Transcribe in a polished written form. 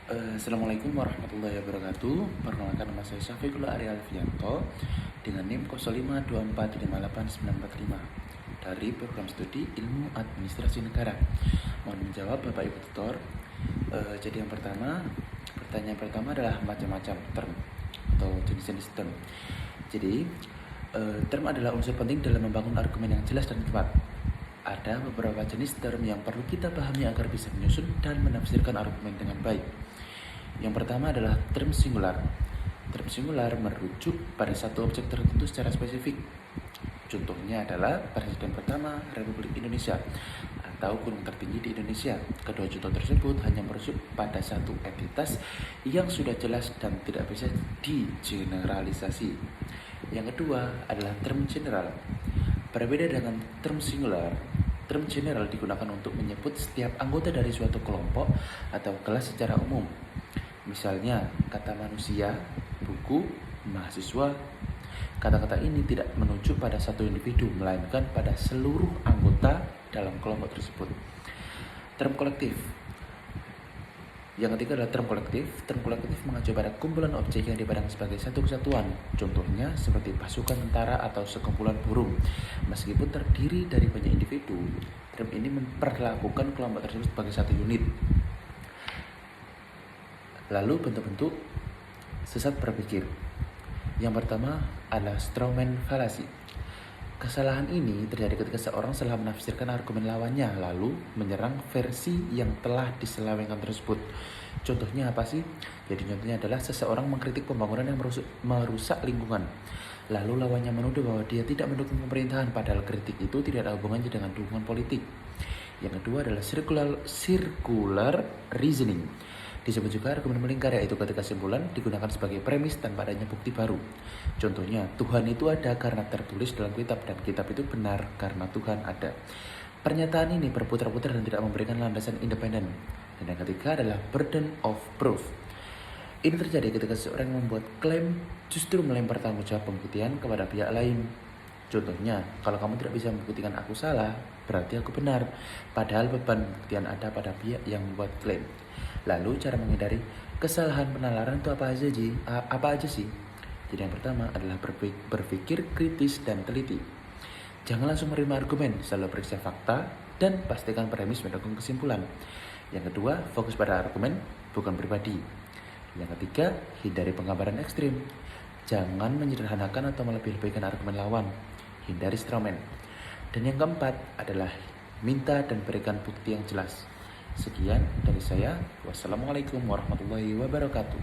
Assalamualaikum warahmatullahi wabarakatuh. Perkenalkan, nama saya Syafiqul Arya Alfianto dengan NIM 05245895 dari program studi Ilmu Administrasi Negara. Mohon menjawab Bapak Ibu Tutor. Jadi pertanyaan pertama adalah macam-macam term atau jenis-jenis term. Jadi term adalah unsur penting dalam membangun argumen yang jelas dan tepat. Ada beberapa jenis term yang perlu kita pahami agar bisa menyusun dan menafsirkan argumen dengan baik. Yang pertama adalah term singular. Term singular merujuk pada satu objek tertentu secara spesifik. Contohnya adalah Presiden pertama Republik Indonesia atau gunung tertinggi di Indonesia. Kedua contoh tersebut hanya merujuk pada satu entitas yang sudah jelas dan tidak bisa digeneralisasi. Yang kedua adalah term general. Berbeda dengan term singular, term general digunakan untuk menyebut setiap anggota dari suatu kelompok atau kelas secara umum. Misalnya, kata manusia, buku, mahasiswa. Kata-kata ini tidak menunjuk pada satu individu, melainkan pada seluruh anggota dalam kelompok tersebut. Term kolektif. Yang ketiga adalah term kolektif. Term kolektif mengacu pada kumpulan objek yang dipandang sebagai satu kesatuan. Contohnya seperti pasukan tentara atau sekumpulan burung. Meskipun terdiri dari banyak individu, term ini memperlakukan kelompok tersebut sebagai satu unit. Lalu bentuk-bentuk sesat berpikir. Yang pertama adalah strawman fallacy. Kesalahan ini terjadi ketika seorang salah menafsirkan argumen lawannya lalu menyerang versi yang telah diselewengkan tersebut. Contohnya apa sih? Jadi contohnya adalah seseorang mengkritik pembangunan yang merusak lingkungan. Lalu lawannya menuduh bahwa dia tidak mendukung pemerintahan, padahal kritik itu tidak ada hubungannya dengan dukungan politik. Yang kedua adalah circular reasoning. Disebut juga argumen melingkar, yaitu ketika kesimpulan digunakan sebagai premis tanpa adanya bukti baru. Contohnya, Tuhan itu ada karena tertulis dalam kitab, dan kitab itu benar karena Tuhan ada. Pernyataan ini berputar-putar dan tidak memberikan landasan independen. Dan yang ketiga adalah burden of proof. Ini terjadi ketika seorang membuat klaim justru melempar tanggung jawab pembuktian kepada pihak lain. Contohnya, kalau kamu tidak bisa membuktikan aku salah, berarti aku benar. Padahal beban pembuktian ada pada pihak yang membuat klaim. Lalu cara menghindari kesalahan penalaran itu apa aja sih? Jadi yang pertama adalah berpikir kritis dan teliti. Jangan langsung menerima argumen, selalu periksa fakta dan pastikan premis mendukung kesimpulan. Yang kedua, fokus pada argumen, bukan pribadi. Yang ketiga, hindari penggambaran ekstrim. Jangan menyederhanakan atau melebih-lebihkan argumen lawan. Hindari strawman. Dan yang keempat adalah minta dan berikan bukti yang jelas. Sekian dari saya. Wassalamualaikum warahmatullahi wabarakatuh.